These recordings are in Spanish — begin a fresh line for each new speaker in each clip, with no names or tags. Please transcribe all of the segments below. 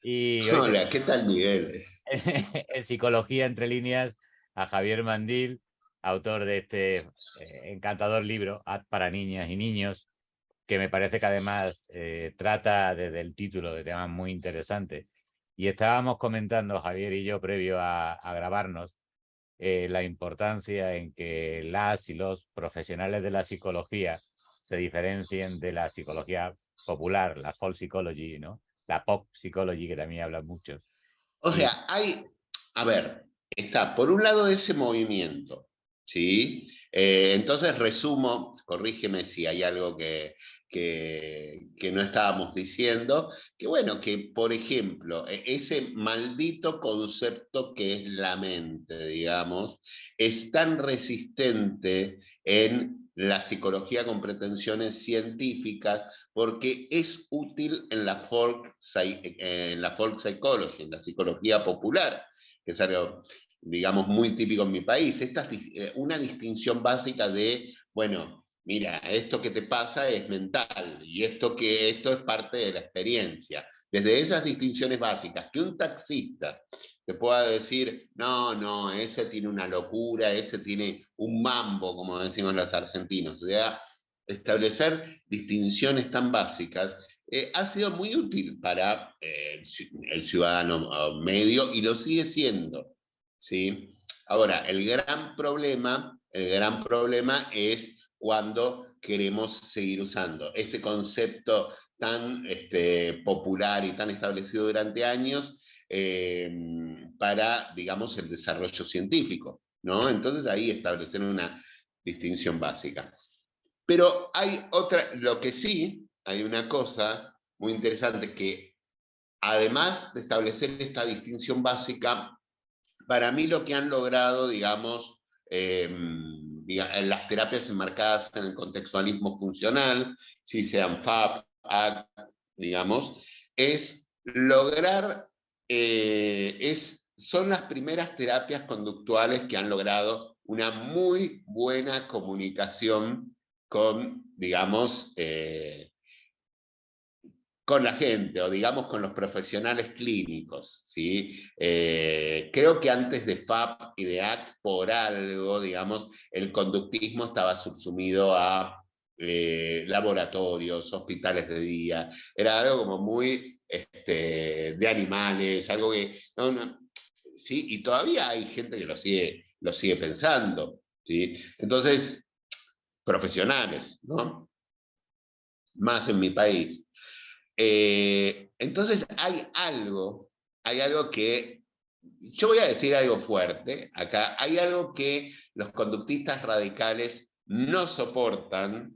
Y hoy
Hola, ¿qué tal, Miguel?
en Psicología entre líneas a Javier Mandil, autor de este encantador libro, para niñas y niños, que me parece que además trata desde el título de temas muy interesantes. Y estábamos comentando, Javier y yo, previo a grabarnos, la importancia en que las y los profesionales de la psicología se diferencien de la psicología popular, la folk psychology, ¿no? La pop psychology, que también hablan muchos.
O
Y
sea, a ver, está por un lado ese movimiento, ¿sí? Entonces resumo, corrígeme si hay algo que no estábamos diciendo, que bueno, que por ejemplo, ese maldito concepto que es la mente, digamos, es tan resistente en la psicología con pretensiones científicas porque es útil en la folk psychology, en la psicología popular, que es algo, digamos, muy típico en mi país. Esta es una distinción básica de, bueno, mira, esto que te pasa es mental y esto es parte de la experiencia. Desde esas distinciones básicas, que un taxista te pueda decir, no, no, ese tiene una locura, ese tiene un mambo, como decimos los argentinos, o sea, establecer distinciones tan básicas ha sido muy útil para el ciudadano medio y lo sigue siendo, ¿sí? Ahora, el gran problema es cuando queremos seguir usando este concepto tan popular y tan establecido durante años para, digamos, el desarrollo científico, ¿no? Entonces ahí establecer una distinción básica. Pero hay otra, lo que sí, hay una cosa muy interesante que además de establecer esta distinción básica, para mí lo que han logrado, digamos, en las terapias enmarcadas en el contextualismo funcional, si sean FAP, ACT, digamos, es lograr, son las primeras terapias conductuales que han logrado una muy buena comunicación con, digamos, con la gente o digamos con los profesionales clínicos, ¿sí? Creo que antes de FAP y de ACT, por algo, digamos, el conductismo estaba subsumido a laboratorios, hospitales de día, era algo como muy de animales, algo que, no, no, ¿sí? Y todavía hay gente que lo sigue pensando, ¿sí? Entonces, profesionales, ¿no? Más en mi país. Entonces hay algo que, yo voy a decir algo fuerte acá, hay algo que los conductistas radicales no soportan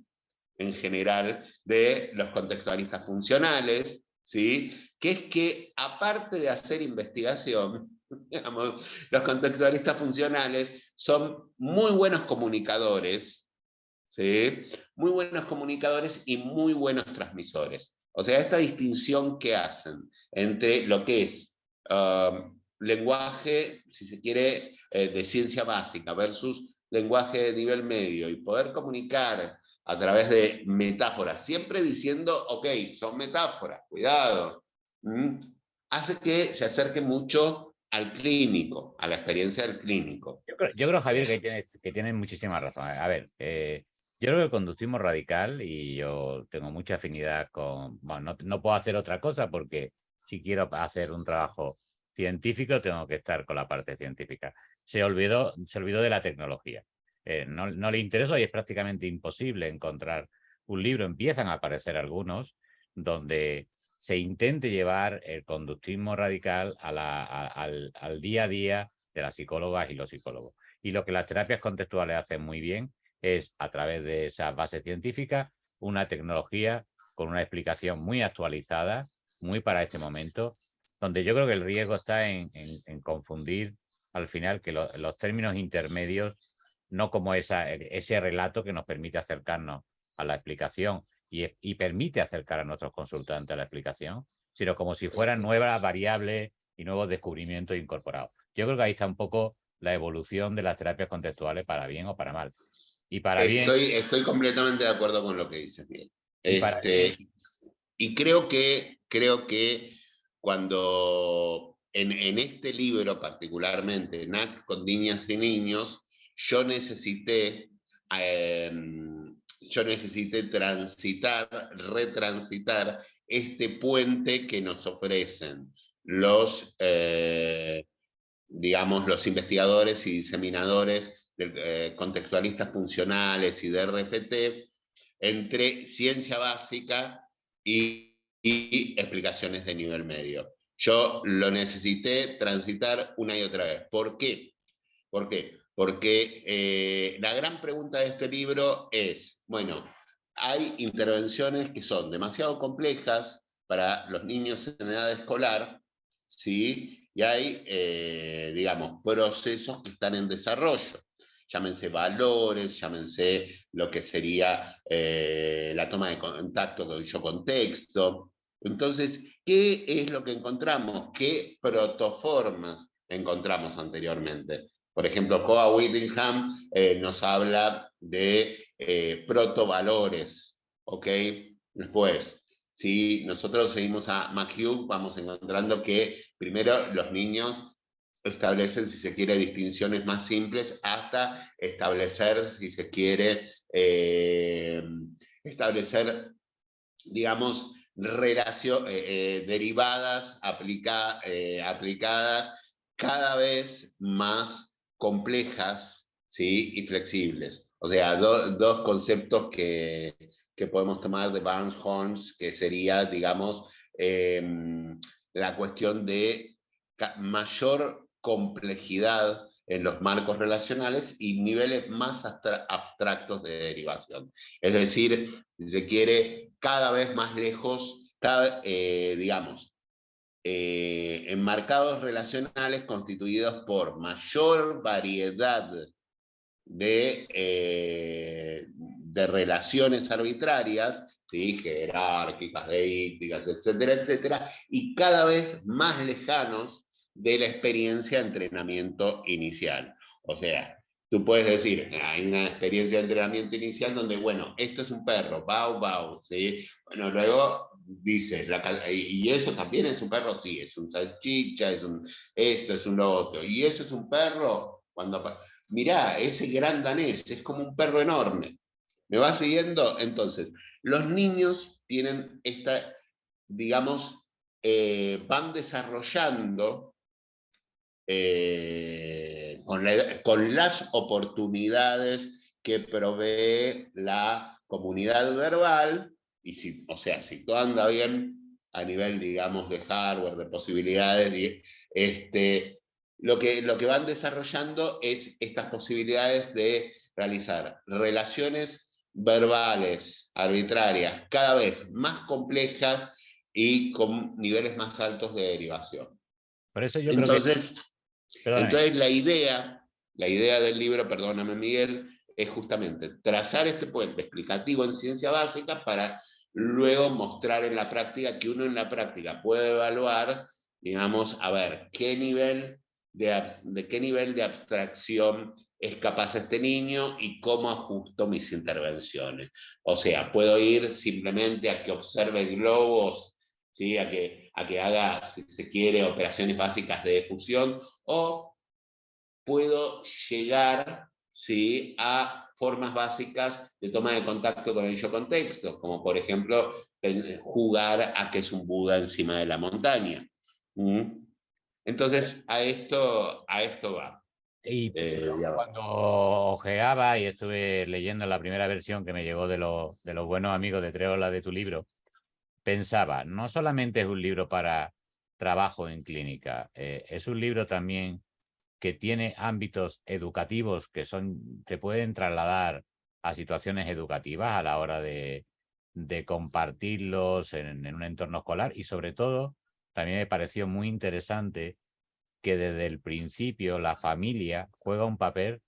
en general de los contextualistas funcionales, ¿sí? Que es que aparte de hacer investigación, digamos, los contextualistas funcionales son muy buenos comunicadores, ¿sí? Muy buenos comunicadores y muy buenos transmisores. O sea, esta distinción que hacen entre lo que es lenguaje, si se quiere, de ciencia básica versus lenguaje de nivel medio y poder comunicar a través de metáforas, siempre diciendo, ok, son metáforas, cuidado, hace que se acerque mucho al clínico, a la experiencia del clínico.
yo creo, Javier, que tienes muchísima razón. A ver, yo creo que el conductismo radical, y yo tengo mucha afinidad con, bueno, no puedo hacer otra cosa porque si quiero hacer un trabajo científico tengo que estar con la parte científica. Se olvidó de la tecnología. No le interesa y es prácticamente imposible encontrar un libro. Empiezan a aparecer algunos donde se intente llevar el conductismo radical al día a día de las psicólogas y los psicólogos. Y lo que las terapias contextuales hacen muy bien es, a través de esas bases científicas, una tecnología con una explicación muy actualizada, muy para este momento, donde yo creo que el riesgo está en confundir al final que los términos intermedios, no como ese relato que nos permite acercarnos a la explicación y permite acercar a nuestros consultantes a la explicación, sino como si fueran nuevas variables y nuevos descubrimientos incorporados. Yo creo que ahí está un poco la evolución de las terapias contextuales para bien o para mal. Y para bien,
Estoy completamente de acuerdo con lo que dices, Miguel.
y para bien,
Este, y creo que cuando en este libro particularmente, NAC con niñas y niños, yo necesité, eh, yo necesité retransitar este puente que nos ofrecen los, digamos, los investigadores y diseminadores, contextualistas funcionales y de RPT, entre ciencia básica y explicaciones de nivel medio. Yo lo necesité transitar una y otra vez. ¿Por qué? ¿Por qué? Porque la gran pregunta de este libro es, bueno, hay intervenciones que son demasiado complejas para los niños en edad escolar, ¿sí? Y hay, digamos, procesos que están en desarrollo. Llámense valores, llámense lo que sería la toma de contacto con yo contexto. Entonces, ¿qué es lo que encontramos? ¿Qué protoformas encontramos anteriormente? Por ejemplo, Coa Whittingham nos habla de protovalores, ¿ok? Después, si nosotros seguimos a McHugh, vamos encontrando que primero los niños establecen, si se quiere, distinciones más simples hasta establecer, si se quiere, establecer, digamos, derivadas aplicadas cada vez más complejas, ¿sí? Y flexibles. O sea, dos conceptos que podemos tomar de Barnes-Horns, que sería, digamos, la cuestión de mayor complejidad en los marcos relacionales y niveles más abstractos de derivación. Es decir, si se quiere, cada vez más lejos, digamos, enmarcados relacionales constituidos por mayor variedad de relaciones arbitrarias, ¿sí? Jerárquicas, deícticas, etcétera, etcétera, y cada vez más lejanos de la experiencia de entrenamiento inicial. O sea, tú puedes decir, hay una experiencia de entrenamiento inicial donde, bueno, esto es un perro, bau, bau, ¿sí? Bueno, luego dices, y eso también es un perro, sí, es un salchicha, esto es un lo otro, y eso es un perro, cuando mirá, ese gran danés es como un perro enorme. ¿Me va siguiendo? Entonces, los niños tienen esta, digamos, van desarrollando con las oportunidades que provee la comunidad verbal, y si, o sea, si todo anda bien a nivel, digamos, de hardware, de posibilidades, lo que van desarrollando es estas posibilidades de realizar relaciones verbales arbitrarias cada vez más complejas y con niveles más altos de derivación.
Por eso yo creo que,
Entonces,
perdóname,
entonces la idea del libro, perdóname Miguel, es justamente trazar este puente explicativo en ciencia básica para luego mostrar en la práctica que uno en la práctica puede evaluar, digamos, a ver, de qué nivel de abstracción es capaz este niño y cómo ajusto mis intervenciones. O sea, puedo ir simplemente a que observe globos, ¿sí? A que haga, si se quiere, operaciones básicas de difusión, o puedo llegar, ¿sí? A formas básicas de toma de contacto con el yo contexto, como por ejemplo jugar a que es un Buda encima de la montaña. ¿Mm? Entonces, a esto va.
y
Ya va.
cuando ojeaba y estuve leyendo la primera versión que me llegó de los buenos amigos de Treola de tu libro, pensaba, no solamente es un libro para trabajo en clínica, es un libro también que tiene ámbitos educativos que se pueden trasladar a situaciones educativas a la hora de compartirlos en un entorno escolar y sobre todo también me pareció muy interesante que desde el principio la familia juega un papel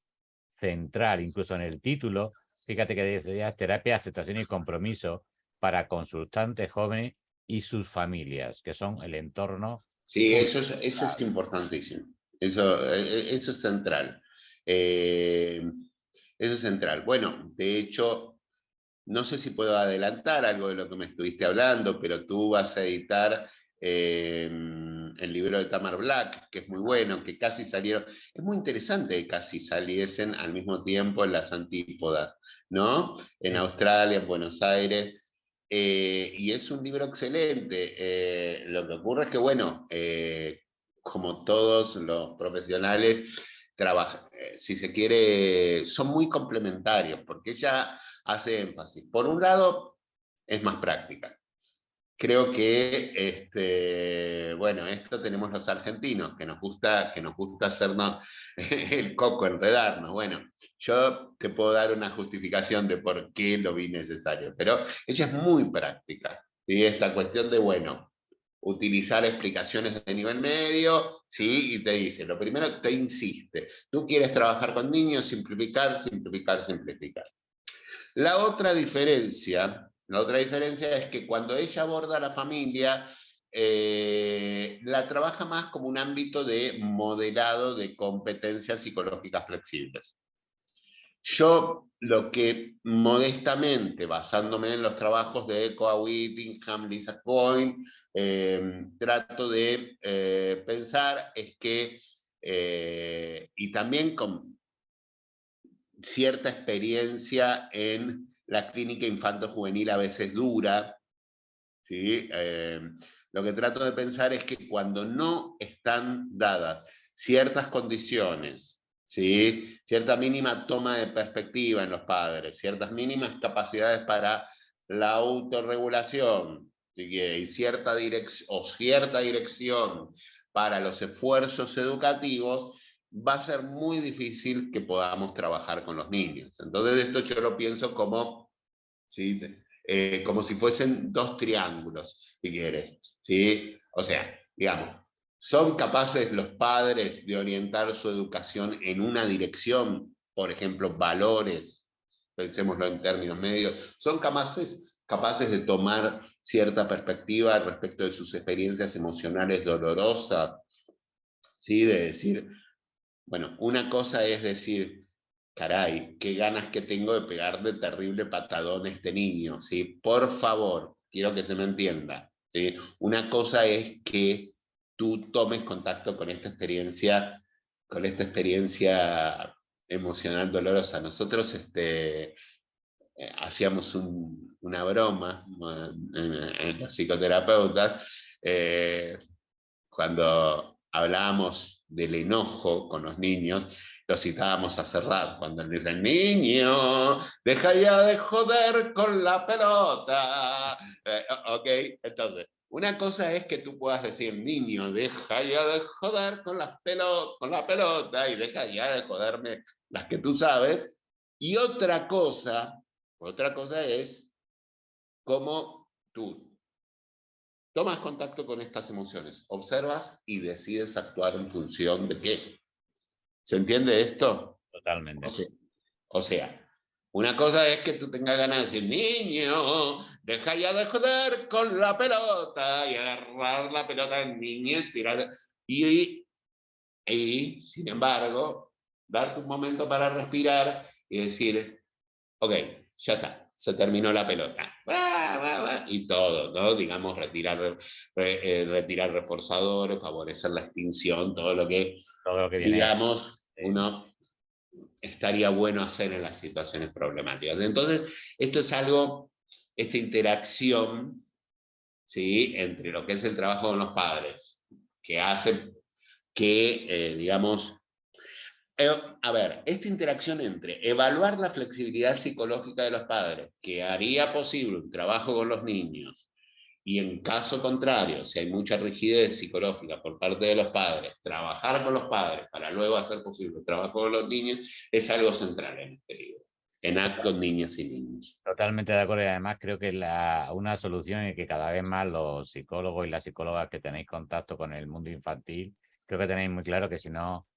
central, incluso en el título, fíjate que decía terapia, aceptación y compromiso para consultantes jóvenes y sus familias, que son el entorno
Sí, eso es
fundamental.
importantísimo. Eso es central. Eso es central. Bueno, de hecho, no sé si puedo adelantar algo de lo que me estuviste hablando, pero tú vas a editar el libro de Tamar Black, que es muy bueno, que casi salieron, es muy interesante que casi saliesen al mismo tiempo en las antípodas, ¿no? En
Sí.
Australia, en Buenos Aires, y es un libro excelente. Lo que ocurre es que, bueno, como todos los profesionales, si se quiere, son muy complementarios, porque ella hace énfasis. Por un lado, es más práctica. Creo que, bueno, esto tenemos los argentinos, que nos gusta hacernos el coco, enredarnos. Bueno, yo te puedo dar una justificación de por qué lo vi necesario, pero ella es muy práctica. ¿Sí? Esta cuestión de, bueno, utilizar explicaciones de nivel medio, ¿sí? Y te dice, lo primero te insiste, tú quieres trabajar con niños, simplificar, simplificar, simplificar. La otra diferencia es que cuando ella aborda a la familia, la trabaja más como un ámbito de modelado de competencias psicológicas flexibles. Yo lo que modestamente, basándome en los trabajos de Coa Whittingham, Lisa Coyne, trato de pensar es que, y también con cierta experiencia en la clínica infanto-juvenil a veces dura, ¿sí? Lo que trato de pensar es que cuando no están dadas ciertas condiciones, ¿sí? Cierta mínima toma de perspectiva en los padres, ciertas mínimas capacidades para la autorregulación, ¿sí? Y cierta dirección para los esfuerzos educativos, va a ser muy difícil que podamos trabajar con los niños. Entonces esto yo lo pienso como, ¿sí? Como si fuesen dos triángulos, si quieres, ¿sí? O sea, digamos, ¿son capaces los padres de orientar su educación en una dirección? Por ejemplo, valores, pensémoslo en términos medios, ¿son capaces de tomar cierta perspectiva respecto de sus experiencias emocionales dolorosas? ¿Sí? De decir, bueno, una cosa es decir, caray, qué ganas que tengo de pegar de terrible patadón a este niño, ¿sí? Por favor, quiero que se me entienda, ¿sí? Una cosa es que tú tomes contacto con esta experiencia emocional dolorosa. Nosotros hacíamos una broma en los psicoterapeutas, eh, cuando hablábamos del enojo con los niños, los citábamos a cerrar, cuando le dicen, niño, deja ya de joder con la pelota. Ok, entonces, una cosa es que tú puedas decir, niño, deja ya de joder con la pelota y deja ya de joderme las que tú sabes. Y otra cosa es cómo tú tomas contacto con estas emociones, observas y decides actuar en función de qué. ¿Se entiende esto? O
Totalmente.
sea, o sea, una cosa es que tú tengas ganas de decir, niño, deja ya de joder con la pelota y agarrar la pelota del niño y tirar. Y, sin embargo, darte un momento para respirar y decir, ok, ya está, se terminó la pelota. Y todo, ¿no? Digamos, retirar reforzadores, favorecer la extinción, todo lo que,
Todo lo que viene.
digamos,
Sí.
uno estaría bueno hacer en las situaciones problemáticas. Entonces, esto es algo, esta interacción, ¿sí? Entre lo que es el trabajo con los padres, que hace que, digamos, a ver, esta interacción entre evaluar la flexibilidad psicológica de los padres, que haría posible un trabajo con los niños, y en caso contrario, si hay mucha rigidez psicológica por parte de los padres, trabajar con los padres para luego hacer posible el trabajo con los niños, es algo central en este libro, en Actos Niñas y Niños.
Totalmente de acuerdo y además creo que una solución es que cada vez más los psicólogos y las psicólogas que tenéis contacto con el mundo infantil, creo que tenéis muy claro que si no,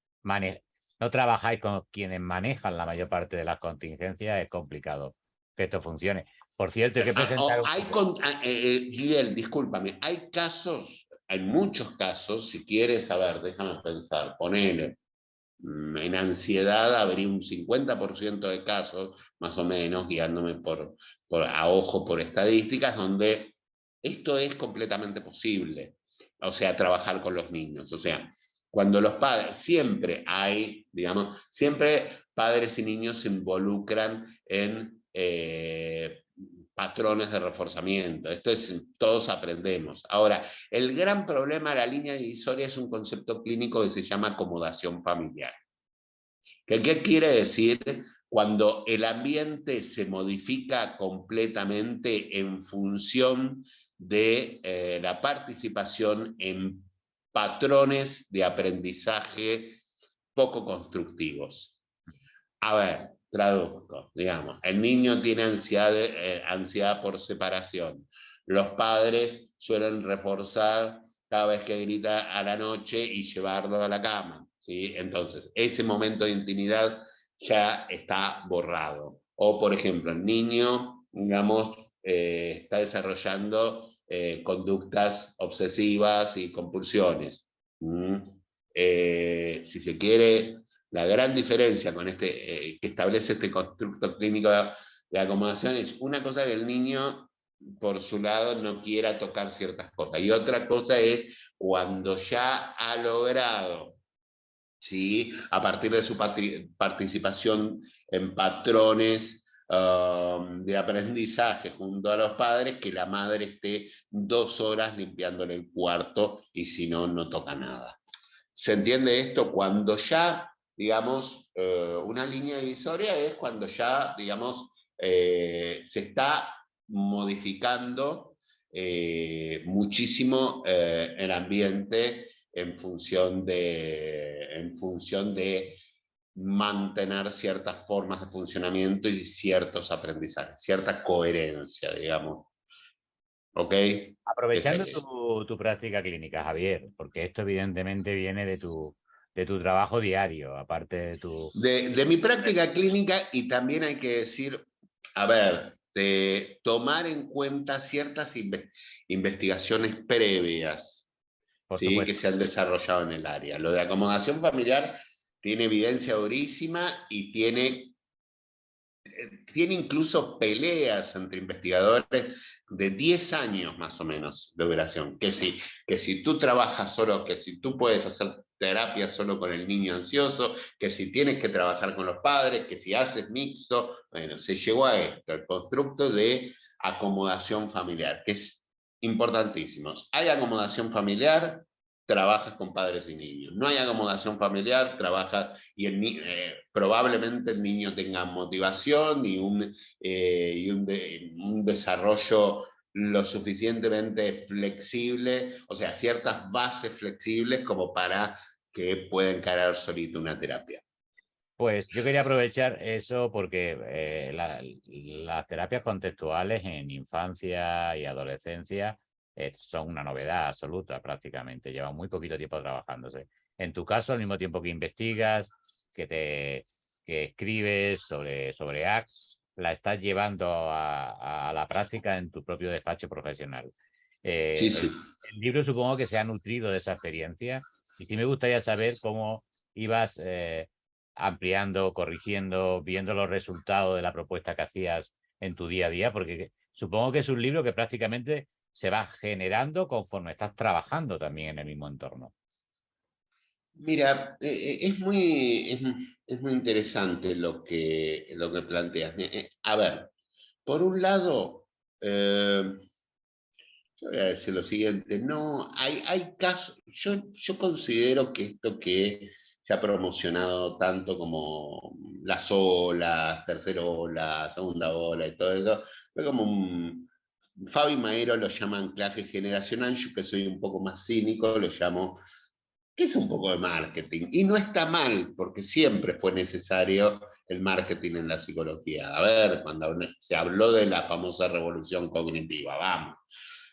no trabajáis con quienes manejan la mayor parte de las contingencias, es complicado que esto funcione. Por cierto, hay que presentar un libro.
Guillermo, discúlpame, hay casos, hay muchos casos, si quieres saber, déjame pensar, ponele, en ansiedad habría un 50% de casos, más o menos, guiándome a ojo por estadísticas, donde esto es completamente posible. o sea, trabajar con los niños. O sea, cuando los padres, siempre hay, digamos, siempre padres y niños se involucran en patrones de reforzamiento. Esto es, todos aprendemos. Ahora, el gran problema de la línea divisoria es un concepto clínico que se llama acomodación familiar. ¿Qué quiere decir? Cuando el ambiente se modifica completamente en función de la participación en patrones de aprendizaje poco constructivos. A ver, traduzco, digamos, el niño tiene ansiedad por separación. Los padres suelen reforzar cada vez que grita a la noche y llevarlo a la cama, ¿sí? Entonces, ese momento de intimidad ya está borrado. O, por ejemplo, el niño, digamos, está desarrollando conductas obsesivas y compulsiones. ¿Mm? Si se quiere, la gran diferencia con que establece este constructo clínico de acomodación es una cosa que el niño, por su lado, no quiera tocar ciertas cosas. Y otra cosa es cuando ya ha logrado, ¿sí? A partir de su participación en patrones de aprendizaje junto a los padres, que la madre esté 2 horas limpiándole el cuarto y si no, no toca nada. ¿Se entiende esto? Cuando ya, digamos, una línea divisoria es cuando ya, digamos, se está modificando muchísimo el ambiente en función de mantener ciertas formas de funcionamiento y ciertos aprendizajes, cierta coherencia, digamos. ¿Ok? Eso
Aprovechando
es.
tu práctica clínica, Javier, porque esto evidentemente viene de tu trabajo diario, aparte de tu...
De mi práctica clínica y también hay que decir, a ver, de tomar en cuenta ciertas investigaciones previas,
Por
¿sí?
supuesto.
Que se han desarrollado en el área. Lo de acomodación familiar tiene evidencia durísima y tiene incluso peleas entre investigadores de 10 años más o menos de duración, que si tú trabajas solo, que si tú puedes hacer terapia solo con el niño ansioso, que si tienes que trabajar con los padres, que si haces mixto, bueno, se llegó a esto, el constructo de acomodación familiar, que es importantísimo. Hay acomodación familiar, trabajas con padres y niños. No hay acomodación familiar, trabajas probablemente el niño tenga motivación y un desarrollo lo suficientemente flexible, o sea, ciertas bases flexibles como para que pueda encarar solito una terapia.
Pues yo quería aprovechar eso porque las terapias contextuales en infancia y adolescencia son una novedad absoluta prácticamente. Llevan muy poquito tiempo trabajándose. En tu caso, al mismo tiempo que investigas, que escribes sobre ACT, la estás llevando a la práctica en tu propio despacho profesional.
Sí, sí.
El libro supongo que se ha nutrido de esa experiencia y sí me gustaría saber cómo ibas ampliando, corrigiendo, viendo los resultados de la propuesta que hacías en tu día a día, porque supongo que es un libro que prácticamente se va generando conforme estás trabajando también en el mismo entorno.
Mira, es muy interesante lo que planteas. A ver, por un lado, yo voy a decir lo siguiente, no, hay casos, yo considero que esto que se ha promocionado tanto como las olas, tercera ola, segunda ola y todo eso, fue como Fabi Maero lo llama anclaje generacional, yo que soy un poco más cínico, lo llamo, que es un poco de marketing, y no está mal, porque siempre fue necesario el marketing en la psicología. A ver, cuando se habló de la famosa revolución cognitiva, vamos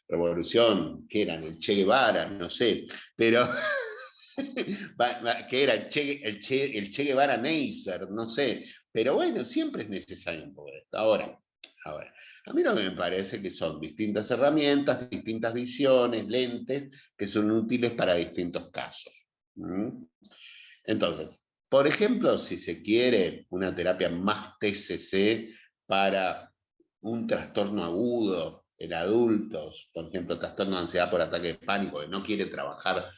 revolución, que eran el Che Guevara, no sé, pero que era el che Guevara Neisser, no sé, pero bueno, siempre es necesario un poco de esto. Ahora, a mí lo que me parece que son distintas herramientas, distintas visiones, lentes, que son útiles para distintos casos. ¿Mm? Entonces, por ejemplo, si se quiere una terapia más TCC para un trastorno agudo en adultos, por ejemplo, trastorno de ansiedad por ataque de pánico, que no quiere trabajar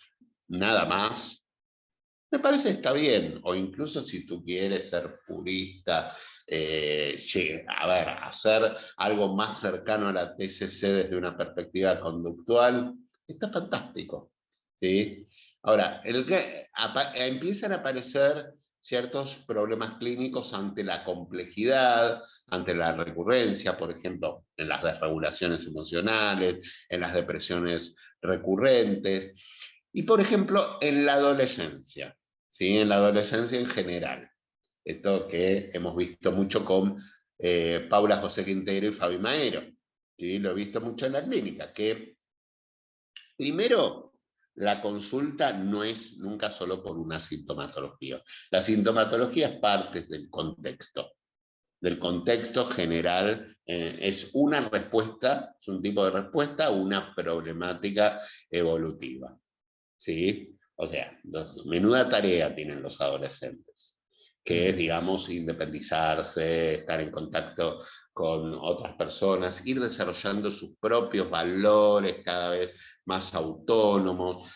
nada más, me parece que está bien. O incluso si tú quieres ser purista, a ver, hacer algo más cercano a la TCC desde una perspectiva conductual, está fantástico. ¿Sí? Ahora, empiezan a aparecer ciertos problemas clínicos ante la complejidad, ante la recurrencia, por ejemplo, en las desregulaciones emocionales, en las depresiones recurrentes, y por ejemplo, en la adolescencia, ¿sí? En la adolescencia en general. Esto que hemos visto mucho con Paula José Quintero y Fabi Maero, ¿sí? Lo he visto mucho en la clínica, que primero, la consulta no es nunca solo por una sintomatología. La sintomatología es parte del contexto general, es una respuesta, es un tipo de respuesta a una problemática evolutiva. ¿Sí? O sea, menuda tarea tienen los adolescentes, que es, digamos, independizarse, estar en contacto con otras personas, ir desarrollando sus propios valores cada vez más autónomos,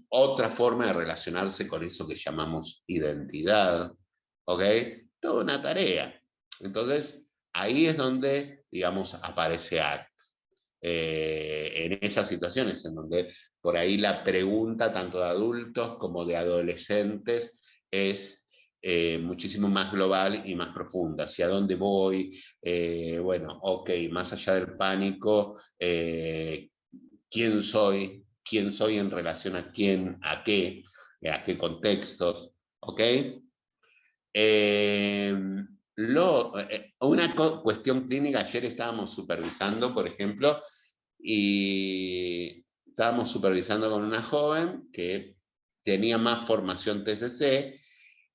otra forma de relacionarse con eso que llamamos identidad, ¿ok? Toda una tarea. Entonces, ahí es donde, digamos, aparece ACT. En esas situaciones en donde por ahí la pregunta tanto de adultos como de adolescentes es muchísimo más global y más profunda. ¿Hacia dónde voy? Bueno, ok, más allá del pánico, ¿quién soy? ¿Quién soy en relación a quién? ¿A qué contextos? ¿Ok? Eh, una cuestión clínica, ayer estábamos supervisando, por ejemplo, y estábamos supervisando con una joven que tenía más formación TCC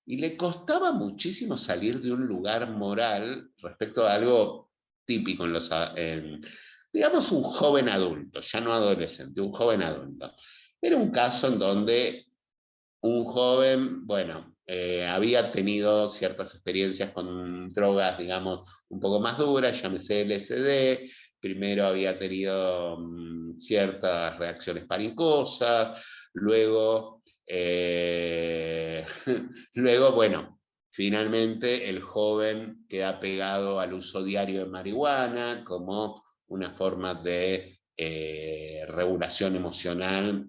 y le costaba muchísimo salir de un lugar moral respecto a algo típico digamos, un joven adulto, ya no adolescente, un joven adulto. Era un caso en donde un joven, bueno, había tenido ciertas experiencias con drogas, digamos, un poco más duras, llámese LSD, primero había tenido ciertas reacciones panicosas, luego, luego, bueno, finalmente el joven queda pegado al uso diario de marihuana como una forma de regulación emocional,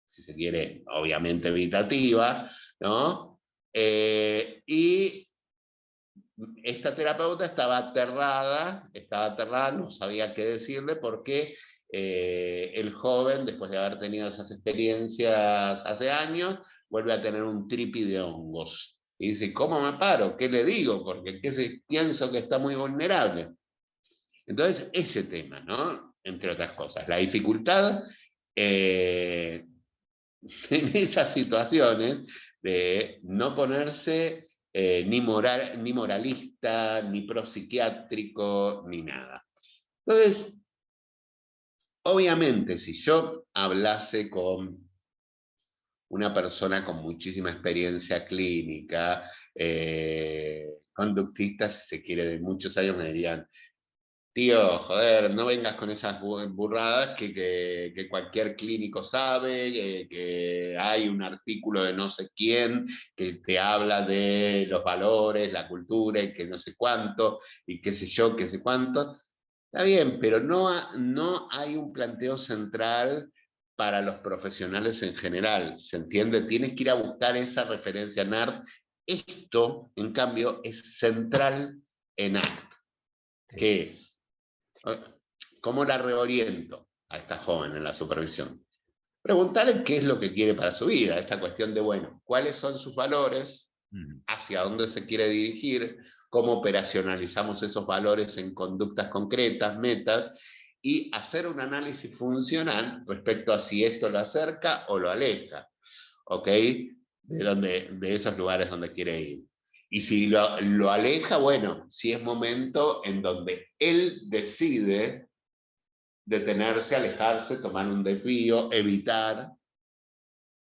si se quiere, obviamente evitativa, ¿no? Y esta terapeuta estaba aterrada, no sabía qué decirle porque el joven, después de haber tenido esas experiencias hace años, vuelve a tener un tripi de hongos. Y dice, ¿cómo me paro? ¿Qué le digo? Porque pienso que está muy vulnerable. Entonces, ese tema, ¿no? Entre otras cosas, la dificultad en esas situaciones de no ponerse ni moralista, ni propsiquiátrico, ni nada. Entonces, obviamente, si yo hablase con una persona con muchísima experiencia clínica, conductista, si se quiere, de muchos años, me dirían, tío, joder, no vengas con esas burradas que cualquier clínico sabe, que hay un artículo de no sé quién que te habla de los valores, la cultura y que no sé cuánto, y qué sé yo, qué sé cuánto. Está bien, pero no hay un planteo central para los profesionales en general, ¿se entiende? Tienes que ir a buscar esa referencia en ART. Esto, en cambio, es central en ART.
Sí.
¿Qué es? ¿Cómo la reoriento a esta joven en la supervisión? Preguntarle qué es lo que quiere para su vida, esta cuestión de, bueno, cuáles son sus valores,
Ujú.
hacia dónde se quiere dirigir, cómo operacionalizamos esos valores en conductas concretas, metas, y hacer un análisis funcional respecto a si esto lo acerca o lo aleja, ¿ok? De esos lugares donde quiere ir. Y si lo aleja, bueno, si es momento en donde él decide detenerse, alejarse, tomar un desvío, evitar,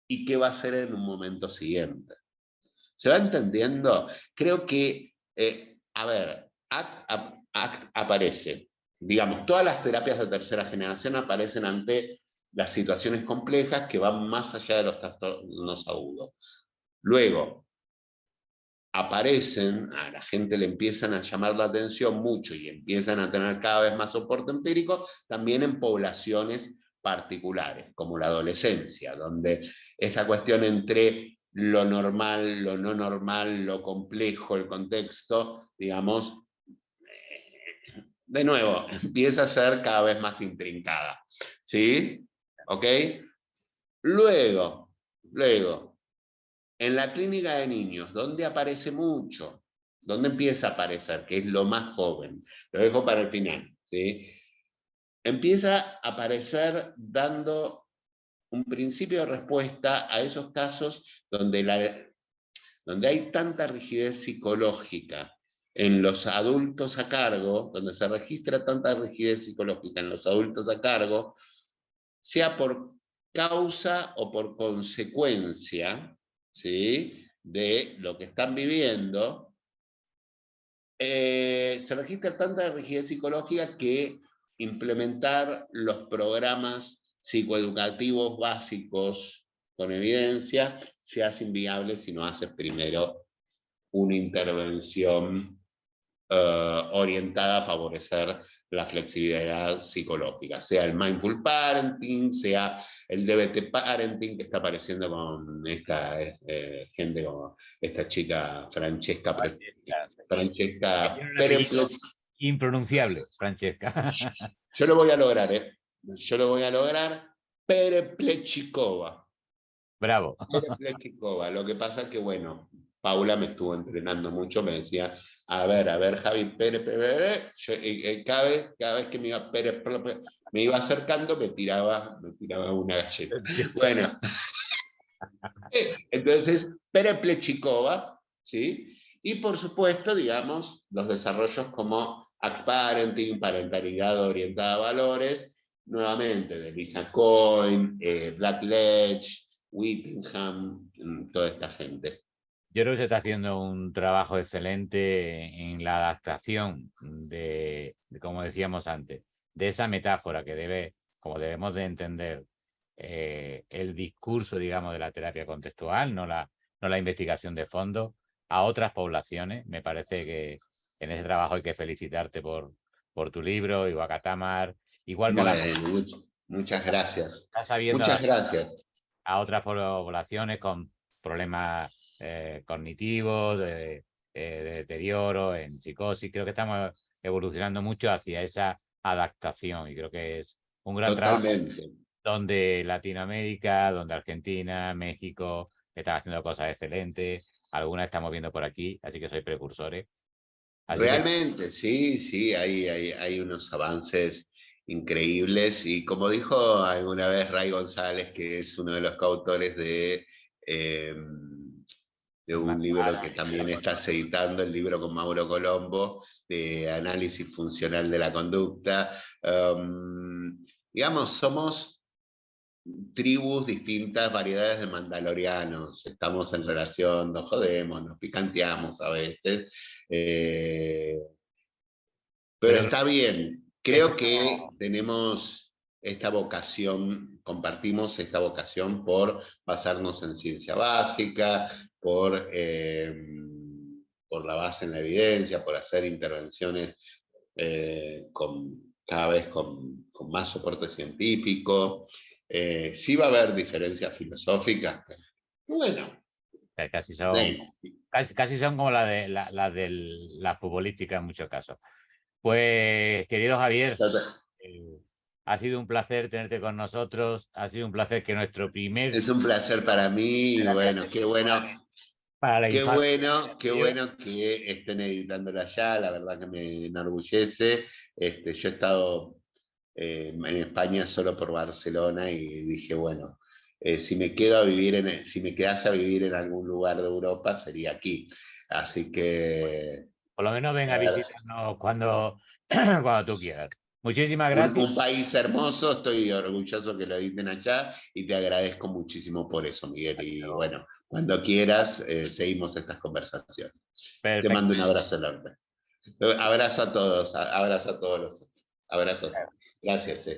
y qué va a hacer en un momento siguiente. ¿Se va entendiendo? Creo que, a ver, aparece. digamos, todas las terapias de tercera generación aparecen ante las situaciones complejas que van más allá de los trastornos agudos. Luego, aparecen, a la gente le empiezan a llamar la atención mucho y empiezan a tener cada vez más soporte empírico, también en poblaciones particulares, como la adolescencia, donde esta cuestión entre lo normal, lo no normal, lo complejo, el contexto, digamos, de nuevo, empieza a ser cada vez más intrincada. ¿Sí? ¿Ok? Luego, en la clínica de niños, ¿dónde aparece mucho? ¿Dónde empieza a aparecer? Que es lo más joven. Lo dejo para el final. ¿Sí? Empieza a aparecer dando un principio de respuesta a esos casos donde hay tanta rigidez psicológica en los adultos a cargo, donde se registra tanta rigidez psicológica en los adultos a cargo, sea por causa o por consecuencia, ¿sí?, de lo que están viviendo, se registra tanta rigidez psicológica que implementar los programas psicoeducativos básicos con evidencia se hace inviable si no haces primero una intervención orientada a favorecer la flexibilidad psicológica, sea el mindful parenting, sea el DBT parenting que está apareciendo con esta gente como esta chica Francesca
Que tiene un
Pereplet.
apellido impronunciable, Francesca.
Yo lo voy a lograr, ¿eh? Yo lo voy a lograr. Pereplechikova.
Bravo.
Pereplechikova. Lo que pasa es que, bueno, Paula me estuvo entrenando mucho, me decía, a ver, Javi, cada vez que me iba, me iba acercando, me tiraba una galleta. Bueno, entonces, Pereplechikova, ¿sí? Y por supuesto, digamos, los desarrollos como Act Parenting, parentalidad orientada a valores, nuevamente de Lisa Cohen, Blackledge, Whittingham, toda esta gente.
Yo creo que se está haciendo un trabajo excelente en la adaptación como decíamos antes, de esa metáfora que debe, como debemos de entender, el discurso, digamos, de la terapia contextual, no la investigación de fondo, a otras poblaciones. Me parece que en ese trabajo hay que felicitarte por tu libro, Iguacatamar, igual que
Bueno, muchas gracias.
estás sabiendo
Muchas gracias.
a otras poblaciones con problemas cognitivos, de deterioro, en psicosis. Creo que estamos evolucionando mucho hacia esa adaptación y creo que es un gran trabajo
Totalmente.
donde Latinoamérica, donde Argentina, México están haciendo cosas excelentes. Algunas estamos viendo por aquí, así que soy precursores. Así que
Realmente, sí, sí, hay unos avances increíbles y como dijo alguna vez Ray González, que es uno de los coautores eh, de un libro que también estás editando, el libro con Mauro Colombo, de análisis funcional de la conducta, digamos, somos tribus distintas, variedades de mandalorianos, estamos en relación, nos jodemos, nos picanteamos a veces, pero
pero
está bien.
eso
Creo que tenemos esta vocación, compartimos esta vocación por basarnos en ciencia básica, por la base en la evidencia, por hacer intervenciones cada vez con más soporte científico. Sí va a haber diferencias filosóficas, pero bueno,
casi son,
sí.
casi son como la futbolística en muchos casos. Pues, querido Javier, ha sido un placer tenerte con nosotros. Ha sido un placer que nuestro primer
Es un placer para mí y
terapia
bueno,
contextual para la
qué
infancia.
bueno que estén editándola ya, la verdad que me enorgullece. Yo he estado en España solo por Barcelona y dije, bueno, si me quedo a vivir si me quedase a vivir en algún lugar de Europa sería aquí. Así que
Por lo menos ven a
a ver,
visitarnos cuando tú quieras. Muchísimas gracias.
un país hermoso, estoy orgulloso que lo editen allá y te agradezco muchísimo por eso, Miguel. Y bueno, cuando quieras, seguimos estas conversaciones. Te
Perfecto.
mando un abrazo enorme. Abrazo a todos los Abrazo. Gracias.